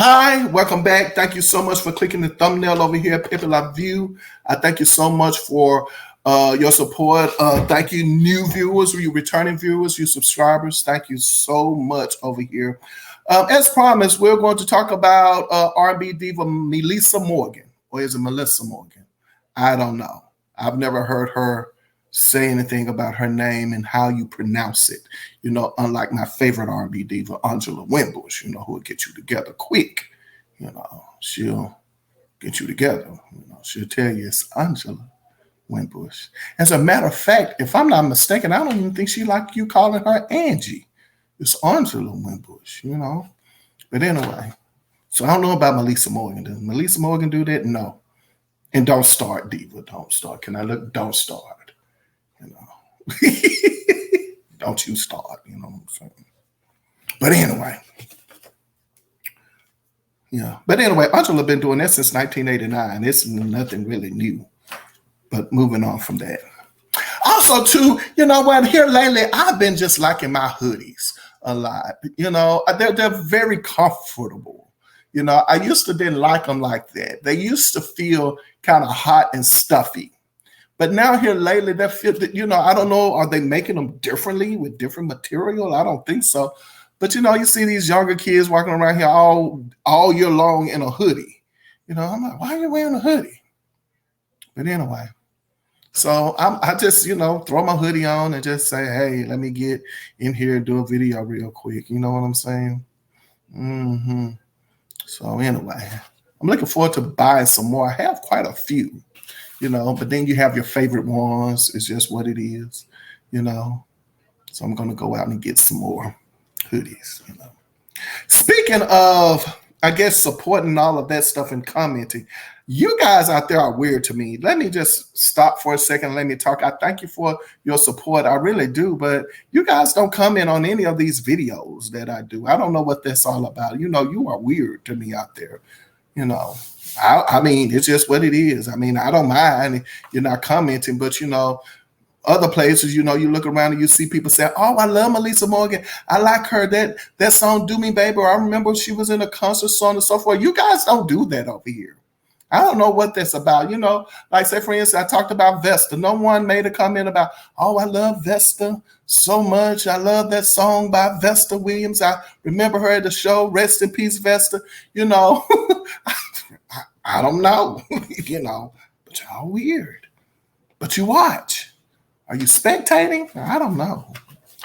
Hi, welcome back. Thank you so much for clicking the thumbnail over here, People I View. I thank you so much for your support. Thank you, new viewers, you returning viewers, you subscribers. Thank you so much over here. As promised, we're going to talk about R&B diva Meli'sa Morgan, or is it Meli'sa Morgan? I don't know. I've never heard her say anything about her name and how you pronounce it. You know, unlike my favorite R&B diva, Angela Winbush, you know, who will get you together quick. You know, she'll get you together. You know, she'll tell you it's Angela Winbush. As a matter of fact, if I'm not mistaken, I don't even think she like you calling her Angie. It's Angela Winbush, you know. But anyway, so I don't know about Meli'sa Morgan. Does Meli'sa Morgan do that? No. And don't start, diva. Don't start. Can I look? Don't start. You know, don't you start, you know what I'm saying? But anyway, yeah. But anyway, Angela been doing that since 1989. It's nothing really new. But moving on from that. Also, too, you know what? Here lately, I've been just liking my hoodies a lot. You know, they're very comfortable. You know, I used to didn't like them like that. They used to feel kind of hot and stuffy. But now here lately, that feel that, you know, I don't know, are they making them differently with different material? I don't think so. But you know, you see these younger kids walking around here all year long in a hoodie. You know, I'm like, why are you wearing a hoodie? But anyway, so I just, you know, throw my hoodie on and just say, hey, let me get in here and do a video real quick. You know what I'm saying? So anyway, I'm looking forward to buying some more. I have quite a few. You know, but then you have your favorite ones. It's just what it is, you know. So I'm going to go out and get some more hoodies, you know. Speaking of, I guess, supporting all of that stuff and commenting, you guys out there are weird to me. Let me just stop for a second. Let me talk. I thank you for your support. I really do. But you guys don't comment on any of these videos that I do. I don't know what that's all about. You know, you are weird to me out there, you know. I mean, it's just what it is. I mean, I don't mind you're not commenting, but you know, other places, you know, you look around and you see people say, "Oh, I love Meli'sa Morgan. I like her. That song, Do Me, Baby." Or I remember she was in a concert, so on and so forth. You guys don't do that over here. I don't know what that's about. You know, like say for instance, I talked about Vesta. No one made a comment about, "Oh, I love Vesta so much. I love that song by Vesta Williams. I remember her at the show. Rest in peace, Vesta." You know. I don't know, you know, but y'all weird. But you watch. Are you spectating? I don't know.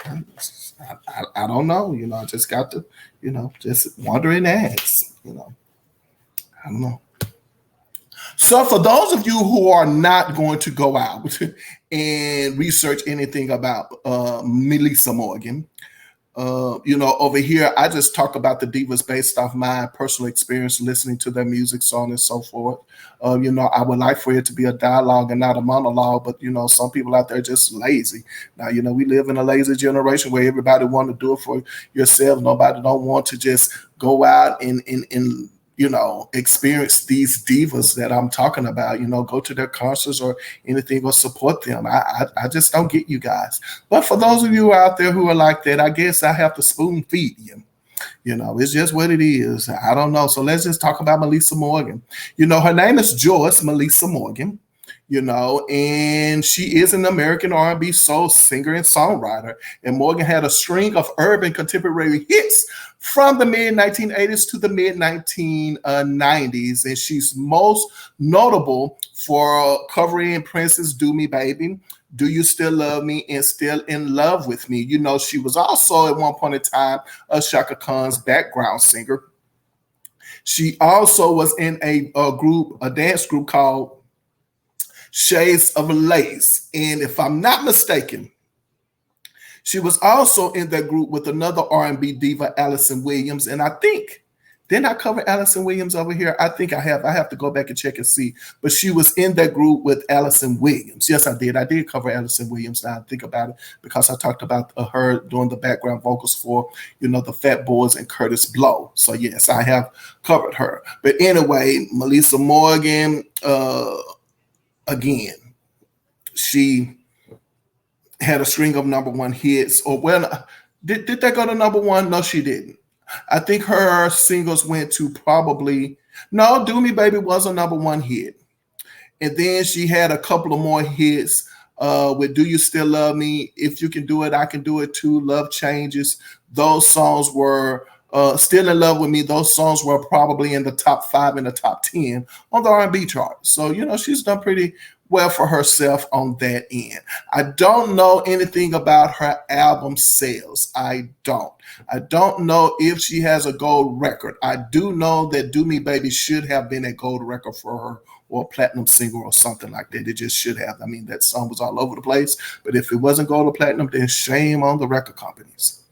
I don't know. You know, I just got to, you know, just wondering ask, you know. I don't know. So for those of you who are not going to go out and research anything about Meli'sa Morgan, you know, over here, I just talk about the divas based off my personal experience listening to their music, so on and so forth. You know, I would like for it to be a dialogue and not a monologue, but, you know, some people out there are just lazy. Now, you know, we live in a lazy generation where everybody want to do it for yourself. Nobody don't want to just go out and you know, experience these divas that I'm talking about, you know, go to their concerts or anything or support them. I just don't get you guys. But for those of you out there who are like that, I guess I have to spoon feed you. You know, it's just what it is. I don't know. So let's just talk about Meli'sa Morgan. You know, her name is Joyce Meli'sa Morgan. You know, and she is an American R&B soul singer and songwriter. And Morgan had a string of urban contemporary hits from the mid-1980s to the mid-1990s. And she's most notable for covering Prince's Do Me, Baby, Do You Still Love Me, and Still in Love with Me. You know, she was also at one point in time a Shaka Khan's background singer. She also was in a dance group called Shades of Lace. And if I'm not mistaken, she was also in that group with another R&B diva, Allison Williams. And I think, didn't I cover Allison Williams over here? I think I have. I have to go back and check and see. But she was in that group with Allison Williams. Yes, I did. I did cover Allison Williams. Now I think about it because I talked about her doing the background vocals for, you know, the Fat Boys and Curtis Blow. So yes, I have covered her. But anyway, Meli'sa Morgan, again, she had a string of #1 hits. Or well, did they go to #1? No, she didn't. I think her singles went to probably, no, Do Me Baby was a number one hit. And then she had a couple of more hits with Do You Still Love Me? If You Can Do It, I Can Do It Too, Love Changes. Those songs were Still in Love with Me. Those songs were probably in the top 5 and the top 10 on the R&B chart. So, she's done pretty well for herself on that end. I don't know anything about her album sales. I don't know if she has a gold record. I do know that Do Me Baby should have been a gold record for her, or a platinum single or something like that. It just should have. I mean, that song was all over the place. But if it wasn't gold or platinum, then shame on the record companies.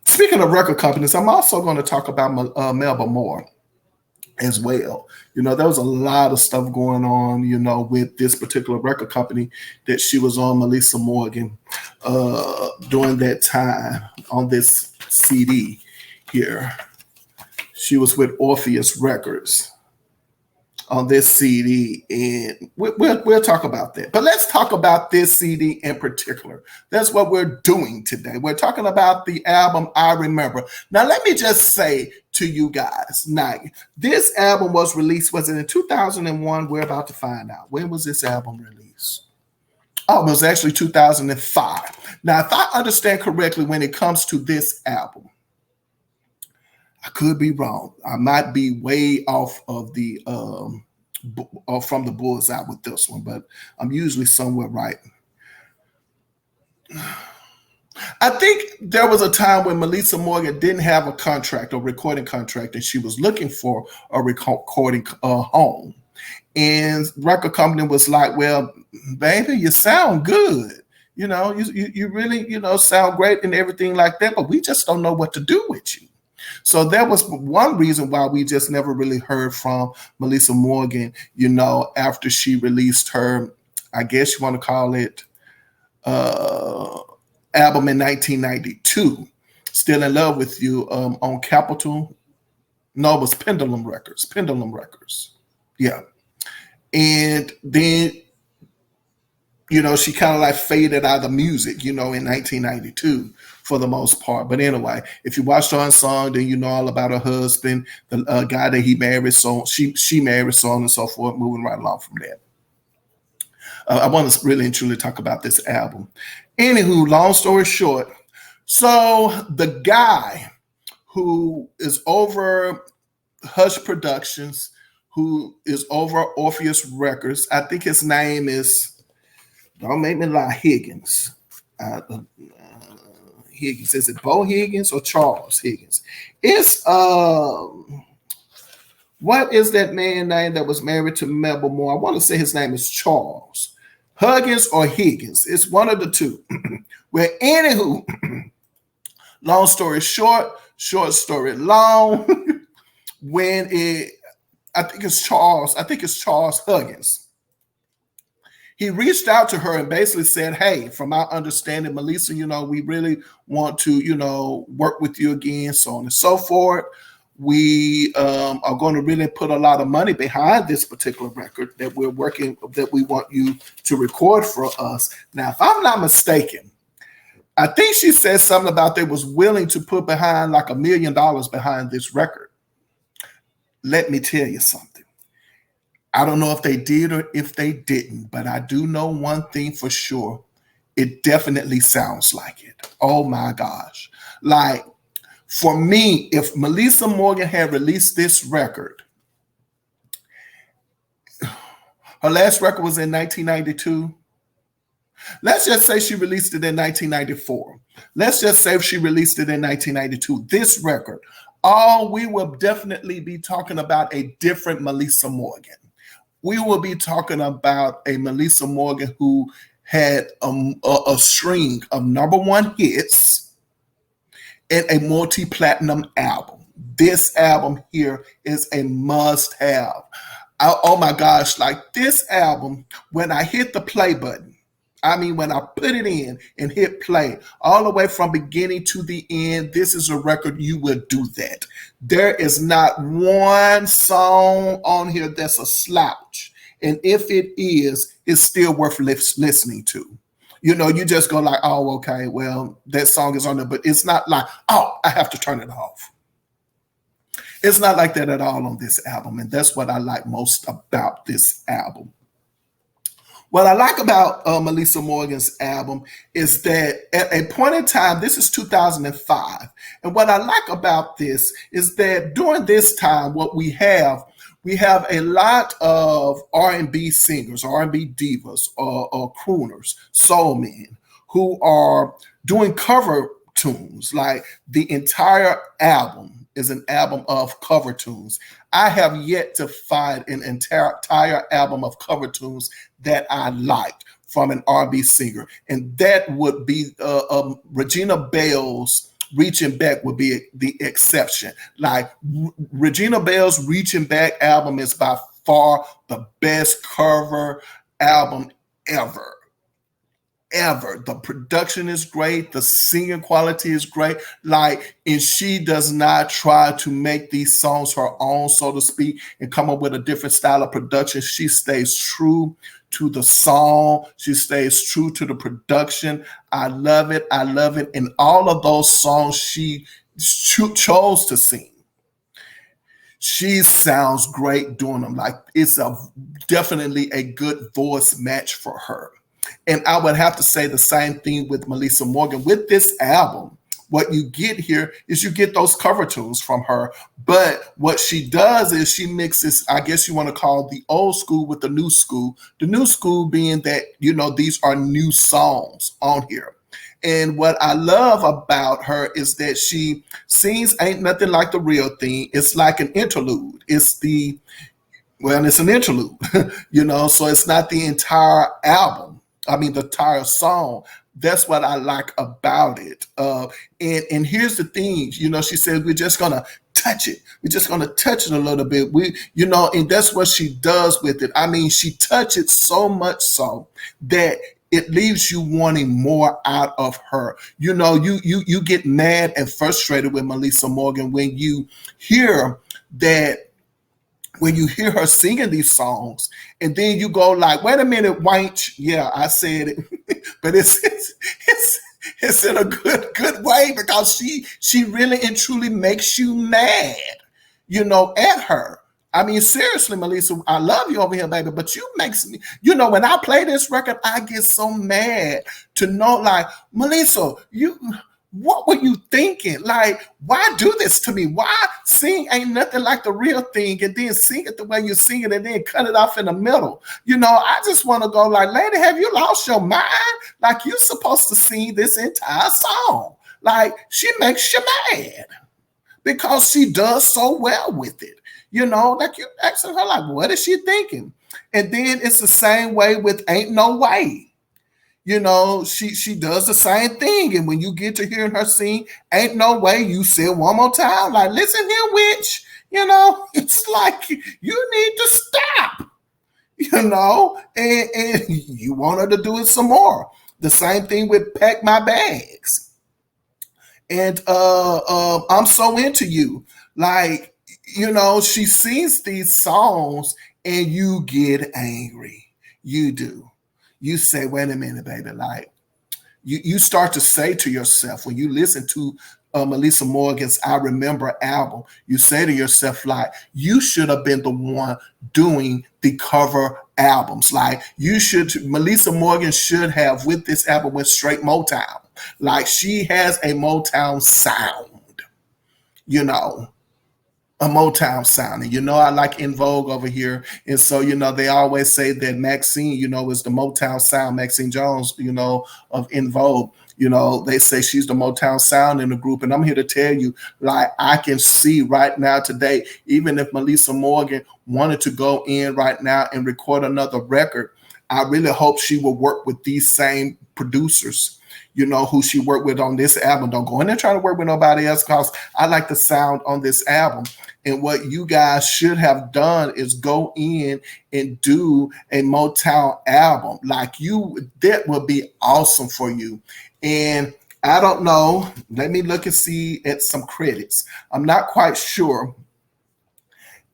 Speaking of record companies, I'm also going to talk about Melba Moore as well. There was a lot of stuff going on, with this particular record company that she was on, Meli'sa Morgan, during that time on this CD here. She was with Orpheus Records on this CD, and we'll talk about that. But let's talk about this CD in particular. That's what we're doing today. We're talking about the album I Remember. Now, let me just say to you guys, now, this album was released, was it in 2001? We're about to find out. When was this album released? Oh, it was actually 2005. Now, if I understand correctly, when it comes to this album, I could be wrong. I might be way off of the from the bullseye with this one, but I'm usually somewhere right. I think there was a time when Meli'sa Morgan didn't have a contract, a recording contract, and she was looking for a recording home. And record company was like, "Well, baby, you sound good. You really, sound great and everything like that, but we just don't know what to do with you." So that was one reason why we just never really heard from Meli'sa Morgan, after she released her, I guess you want to call it, album in 1992, Still in Love with You, on Capitol. No, it was Pendulum Records. Yeah. And then, she kind of like faded out of music, in 1992 for the most part. But anyway, if you watched her song, then you know all about her husband, the guy that he married, so she married, so on and so forth, moving right along from that. I want to really and truly talk about this album. Anywho, long story short, so the guy who is over Hush Productions, who is over Orpheus Records, I think his name is, don't make me lie, Higgins. Higgins. Is it Bo Higgins or Charles Higgins? It's what is that man's name that was married to Melba Moore? I want to say his name is Charles Huggins or Higgins. It's one of the two. Well, anywho, long story short story long. I think it's Charles Huggins. He reached out to her and basically said, "Hey, from our understanding, Meli'sa, we really want to, work with you again, so on and so forth. We are going to really put a lot of money behind this particular record that we want you to record for us." Now, if I'm not mistaken, I think she said something about they was willing to put behind like $1 million behind this record. Let me tell you something. I don't know if they did or if they didn't, but I do know one thing for sure. It definitely sounds like it. Oh my gosh. Like, for me, if Meli'sa Morgan had released this record, her last record was in 1992. Let's just say she released it in 1994. Let's just say she released it in 1992. This record, we will definitely be talking about a different Meli'sa Morgan. We will be talking about a Meli'sa Morgan who had a string of number one hits and a multi-platinum album. This album here is a must-have. Oh my gosh, like this album, when I hit the play button, when I put it in and hit play, all the way from beginning to the end, this is a record you will do that. There is not one song on here that's a slouch. And if it is, it's still worth listening to. You know, you just go like, oh, okay, well, that song is on there, but it's not like, oh, I have to turn it off. It's not like that at all on this album, and that's what I like most about this album. What I like about Meli'sa Morgan's album is that at a point in time, this is 2005, and what I like about this is that during this time, what we have a lot of R&B singers, R&B divas, or crooners, soul men, who are doing cover tunes. Like the entire album is an album of cover tunes. I have yet to find an entire album of cover tunes that I liked from an R&B singer, and that would be Regina Belle's Reaching Back would be the exception. Like Regina Belle's Reaching Back album is by far the best cover album ever. The production is great, the singing quality is great, like, and she does not try to make these songs her own, so to speak, and come up with a different style of production. She stays true to the song, she stays true to the production. I love it. And all of those songs she chose to sing, she sounds great doing them. Like, it's definitely a good voice match for her. And I would have to say the same thing with Meli'sa Morgan. With this album, what you get here is you get those cover tunes from her. But what she does is she mixes, I guess you want to call the old school with the new school. The new school being that, you know, these are new songs on here. And what I love about her is that she sings Ain't Nothing Like the Real Thing. It's like an interlude. It's an interlude, you know, so it's not the entire album. I mean, the entire song. That's what I like about it. And here's the thing, you know, she said, we're just going to touch it. We're just going to touch it a little bit. And that's what she does with it. I mean, she touches it so much so that it leaves you wanting more out of her. You know, you get mad and frustrated with Meli'sa Morgan when you hear her singing these songs, and then you go like, wait a minute, wench. Yeah, I said it, but it's in a good way, because she really and truly makes you mad, you know, at her. I mean, seriously, Meli'sa, I love you over here, baby, but you makes me, you know, when I play this record, I get so mad to know, like, Meli'sa, what were you thinking? Like, why do this to me? Why sing Ain't Nothing Like the Real Thing and then sing it the way you sing it and then cut it off in the middle? You know, I just want to go like, lady, have you lost your mind? Like, you're supposed to sing this entire song. Like, she makes you mad because she does so well with it. You know, like, you asking her, like, what is she thinking? And then it's the same way with Ain't No Way. You know, she does the same thing. And when you get to hearing her sing Ain't No Way, you say it one more time, like, listen here, witch. You know, it's like, you need to stop. You know, and you want her to do it some more. The same thing with Pack My Bags. And I'm So Into You. Like, you know, she sings these songs and you get angry. You do. You say, wait a minute, baby, like, you start to say to yourself, when you listen to Meli'sa Morgan's I Remember album, you say to yourself, like, you should have been the one doing the cover albums. Like, Meli'sa Morgan should have, with this album, went straight Motown. Like, she has a Motown sound, you know. A Motown sound. And, you know, I like In Vogue over here. And so, you know, they always say that Maxine, you know, is the Motown sound. Maxine Jones, you know, of In Vogue, you know, they say she's the Motown sound in the group. And I'm here to tell you, like, I can see right now today, even if Meli'sa Morgan wanted to go in right now and record another record, I really hope she will work with these same producers, you know, who she worked with on this album. Don't go in there trying to work with nobody else, because I like the sound on this album. And what you guys should have done is go in and do a Motown album. Like, that would be awesome for you. And I don't know, let me look and see at some credits. I'm not quite sure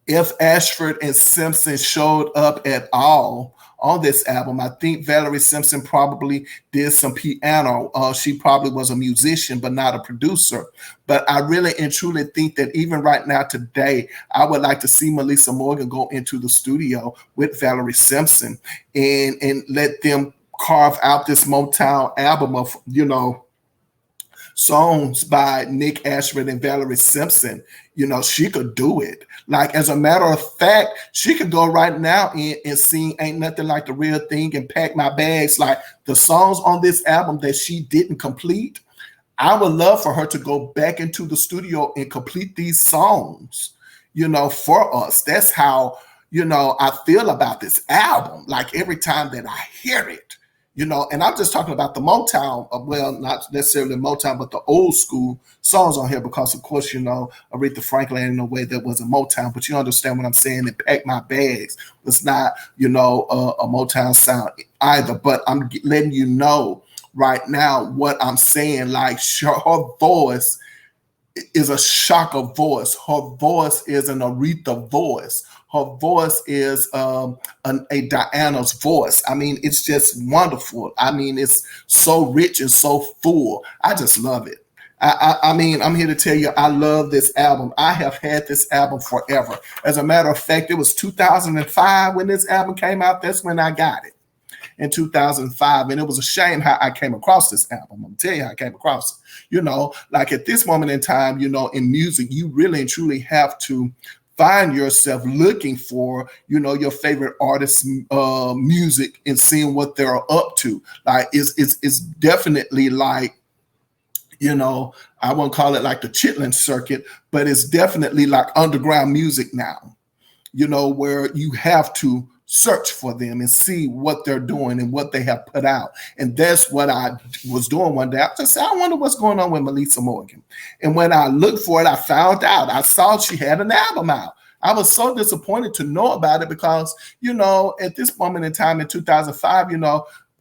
if Ashford and Simpson showed up at all on this album. I think Valerie Simpson probably did some piano. She probably was a musician, but not a producer. But I really and truly think that even right now today, I would like to see Meli'sa Morgan go into the studio with Valerie Simpson and let them carve out this Motown album of, songs by Nick Ashford and Valerie Simpson. She could do it. Like, as a matter of fact, she could go right now and sing Ain't Nothing Like the Real Thing and Pack My Bags. Like, the songs on this album that she didn't complete, I would love for her to go back into the studio and complete these songs, for us. That's how, I feel about this album. Like, every time that I hear it, and I'm just talking about the Motown, well, not necessarily Motown, but the old school songs on here, because, of course, Aretha Franklin in a way that was a Motown, but you understand what I'm saying, and Pack My Bags was not, a Motown sound either, but I'm letting you know right now what I'm saying. Like, her voice is a Shaka voice. Her voice is an Aretha voice. Her voice is a Diana's voice. I mean, it's just wonderful. I mean, it's so rich and so full. I just love it. I mean, I'm here to tell you, I love this album. I have had this album forever. As a matter of fact, it was 2005 when this album came out. That's when I got it, in 2005. And it was a shame how I came across this album. I'm going to tell you how I came across it. Like, at this moment in time, in music, you really and truly have to find yourself looking for, your favorite artist's music and seeing what they're up to. Like, it's definitely like, I won't call it like the Chitlin circuit, but it's definitely like underground music now, where you have to search for them and see what they're doing and what they have put out. And that's what I was doing one day. I just said, I wonder what's going on with Meli'sa Morgan. And when I looked for it, I found out. I saw she had an album out. I was so disappointed to know about it because, at this moment in time in 2005,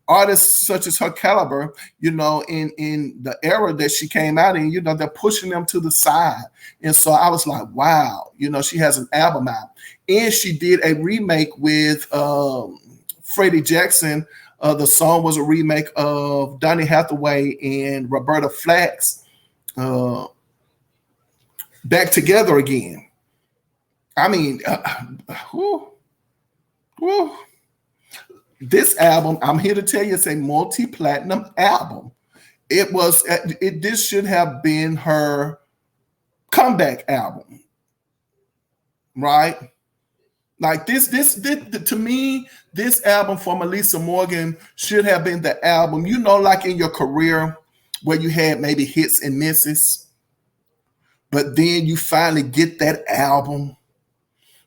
artists such as her caliber, in the era that she came out in, they're pushing them to the side. And so I was like, wow, she has an album out. And she did a remake with Freddie Jackson. The song was a remake of Donny Hathaway and Roberta Flack's Back Together Again. I mean, this album, I'm here to tell you, it's a multi-platinum album. This should have been her comeback album, right? Like, this to me, this album for Meli'sa Morgan should have been the album, like in your career where you had maybe hits and misses, but then you finally get that album.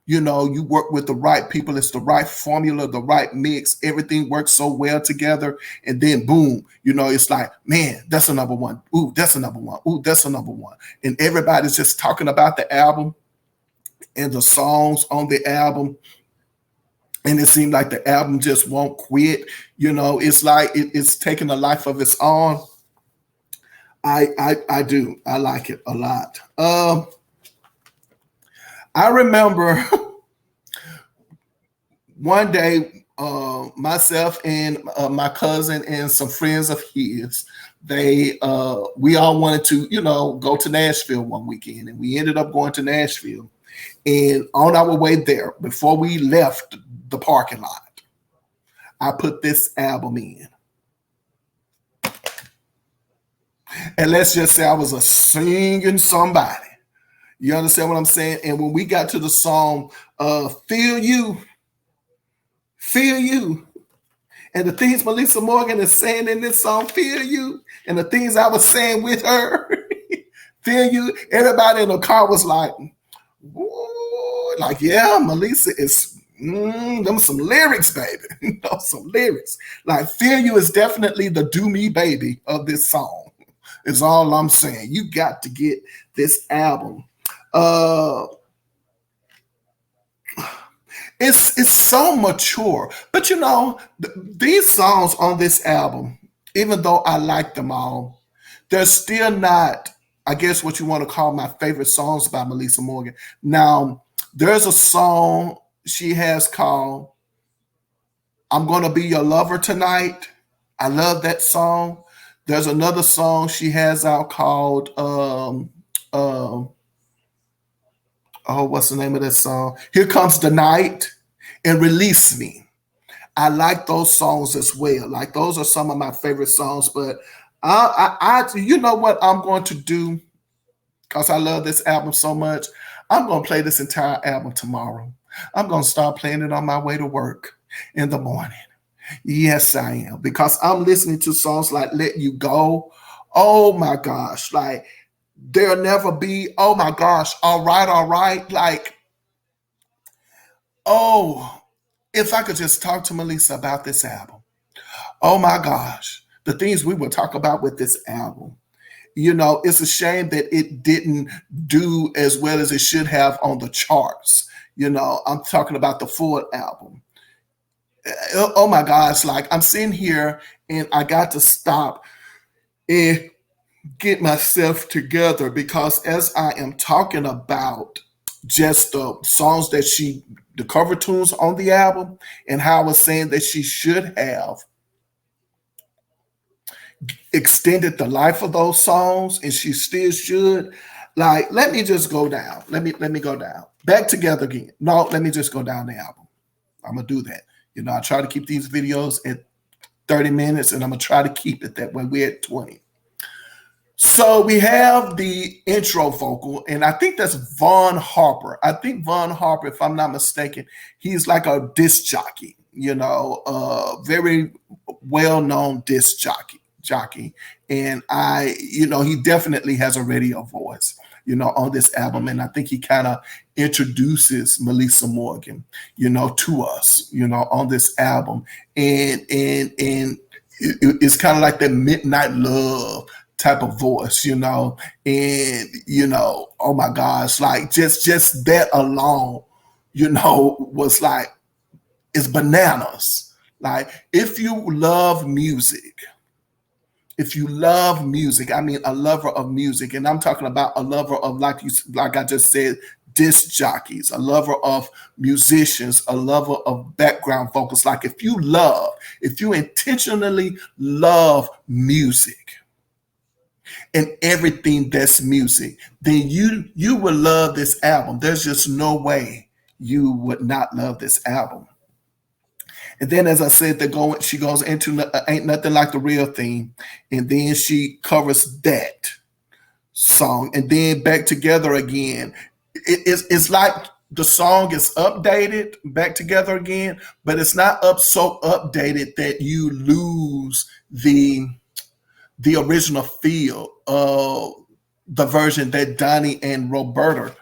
You work with the right people. It's the right formula, the right mix. Everything works so well together. And then boom, it's like, man, that's a number one. Ooh, that's a number one. Ooh, that's a number one. And everybody's just talking about the album and the songs on the album. And it seemed like the album just won't quit. It's like it's taking a life of its own. I do. I like it a lot. I remember one day, myself and my cousin and some friends of his, we all wanted to, go to Nashville one weekend, and we ended up going to Nashville. And on our way there, before we left the parking lot, I put this album in. And let's just say I was a singing somebody. You understand what I'm saying? And when we got to the song, Feel You, and the things Meli'sa Morgan is saying in this song, Feel You, and the things I was saying with her, Feel You, everybody in the car was like, whoa, like, yeah, Meli'sa is, them some lyrics, baby. Some lyrics. Like, Feel You is definitely the Do Me Baby of this song, is all I'm saying. You got to get this album. It's so mature, but these songs on this album, even though I like them all, they're still not, I guess, what you want to call my favorite songs by Meli'sa Morgan. Now, there's a song she has called I'm Gonna Be Your Lover Tonight. I love that song. There's another song she has out called um oh, what's the name of that song? Here Comes the Night and Release Me. I like those songs as well. Like those are some of my favorite songs. But you know what I'm going to do because I love this album so much. I'm going to play this entire album tomorrow. I'm going to start playing it on my way to work in the morning. Yes, I am. Because I'm listening to songs like Let You Go. Oh my gosh. Like There'll Never Be. Oh my gosh. All right, all right. Like, oh, if I could just talk to Meli'sa about this album. Oh my gosh. The things we will talk about with this album. You know, it's a shame that it didn't do as well as it should have on the charts. You know, I'm talking about the full album. Oh my gosh, like I'm sitting here and I got to stop and get myself together because as I am talking about just the songs that the cover tunes on the album, and how I was saying that she should have extended the life of those songs, and she still should. Like, let me just go down. Let me go down. Back Together Again. No, let me just go down the album. I'm gonna do that. You know, I try to keep these videos at 30 minutes, and I'm gonna try to keep it that way. We're at 20. So we have the intro vocal, and I think that's Vaughn Harper. I think Vaughn Harper, if I'm not mistaken, he's like a disc jockey, you know, very well-known disc jockey. And he definitely has a radio voice, you know, on this album. And I think he kind of introduces Meli'sa Morgan, you know, to us, you know, on this album. And it's kind of like that Midnight Love type of voice, you know, and, you know, oh my gosh, like just that alone, you know, was like, it's bananas. Like, if you love music, I mean, a lover of music, and I'm talking about a lover of, like I just said, disc jockeys, a lover of musicians, a lover of background vocals. Like, if you intentionally love music, and everything that's music, then you will love this album. There's just no way you would not love this album. And then, as I said, she goes into Ain't Nothing Like the Real Thing, and then she covers that song, and then Back Together Again. It's like the song is updated, Back Together Again, but it's not so updated that you lose the original feel of the version that Donnie and Roberta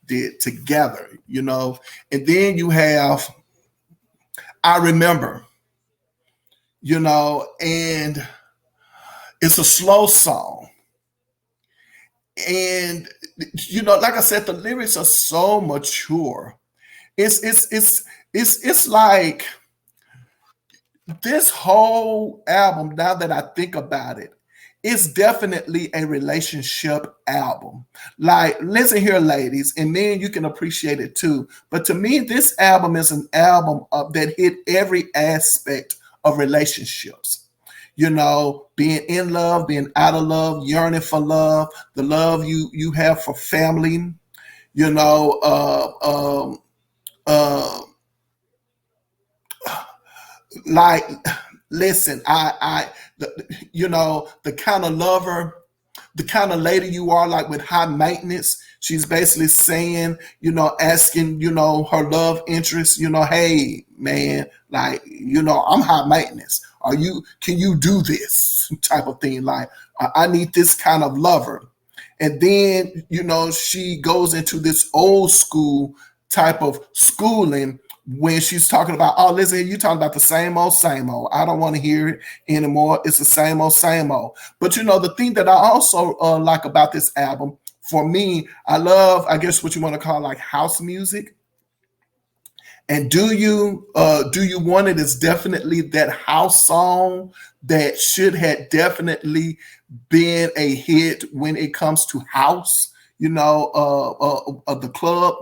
did together, you know. And then you have I Remember, you know, and it's a slow song. And, you know, like I said, the lyrics are so mature. It's like this whole album, now that I think about it, it's definitely a relationship album. Like, listen here, ladies, and men, you can appreciate it too. But to me, this album is an album that hit every aspect of relationships. You know, being in love, being out of love, yearning for love, the love you have for family. You know, like, listen, you know, the kind of lover, the kind of lady you are, like with high maintenance. She's basically saying, you know, asking, you know, her love interest, you know, hey man, like, you know, I'm high maintenance. Can you do this type of thing? Like, I need this kind of lover. And then, you know, she goes into this old school type of schooling when she's talking about, oh, listen, you talking about the same old, same old. I don't want to hear it anymore. It's the same old, same old. But, you know, the thing that I also like about this album, for me, I love, I guess what you want to call like house music. And Do You Want It is definitely that house song that should have definitely been a hit when it comes to house, you know, the club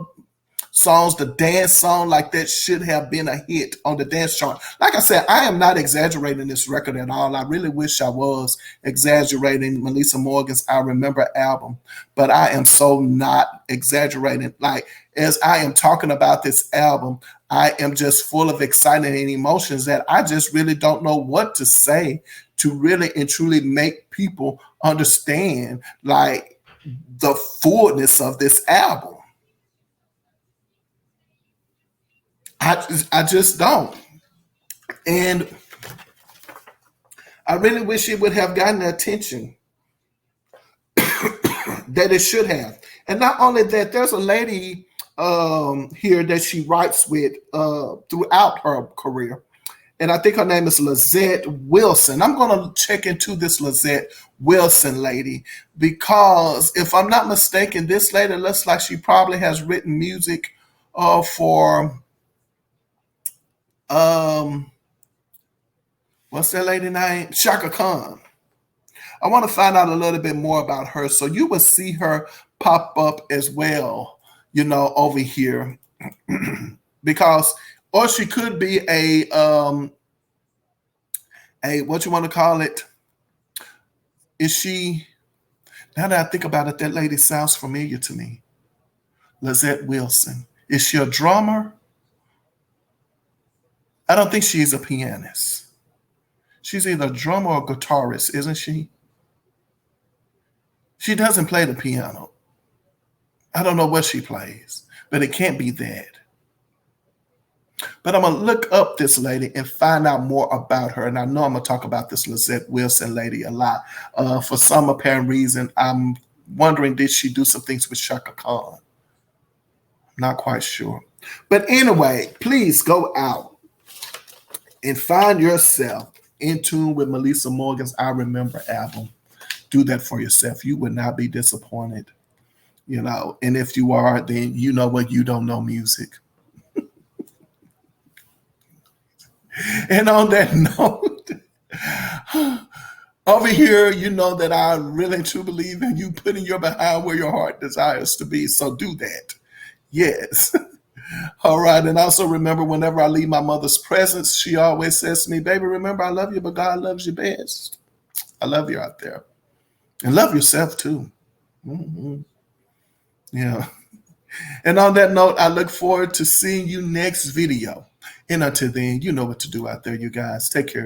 songs, the dance song, like that should have been a hit on the dance chart. Like I said, I am not exaggerating this record at all. I really wish I was exaggerating Meli'sa Morgan's I Remember album, but I am so not exaggerating. Like, as I am talking about this album, I am just full of excitement and emotions that I just really don't know what to say to really and truly make people understand, like, the fullness of this album. I just don't. And I really wish it would have gotten the attention that it should have. And not only that, there's a lady here that she writes with throughout her career. And I think her name is Lizette Wilson. I'm going to check into this Lizette Wilson lady, because if I'm not mistaken, this lady looks like she probably has written music for what's that lady name? Shaka Khan. I want to find out a little bit more about her, so you will see her pop up as well, you know, over here. Because, or she could be a what you want to call it? Is she, now that I think about it, that lady sounds familiar to me. Lizette Wilson. Is she a drummer? I don't think she's a pianist. She's either a drummer or a guitarist, isn't she? She doesn't play the piano. I don't know what she plays, but it can't be that. But I'm going to look up this lady and find out more about her. And I know I'm going to talk about this Lizette Wilson lady a lot. For some apparent reason, I'm wondering, did she do some things with Shaka Khan? Not quite sure. But anyway, please go out and find yourself in tune with Meli'sa Morgan's I Remember album. Do that for yourself. You would not be disappointed. You know, and if you are, then you know what, you don't know music. And on that note, over here, you know that I really truly believe in you putting your behind where your heart desires to be. So do that. Yes. All right. And also remember, whenever I leave my mother's presence, she always says to me, baby, remember, I love you, but God loves you best. I love you out there. And love yourself too. Mm-hmm. Yeah. And on that note, I look forward to seeing you next video. And until then, you know what to do out there, you guys. Take care.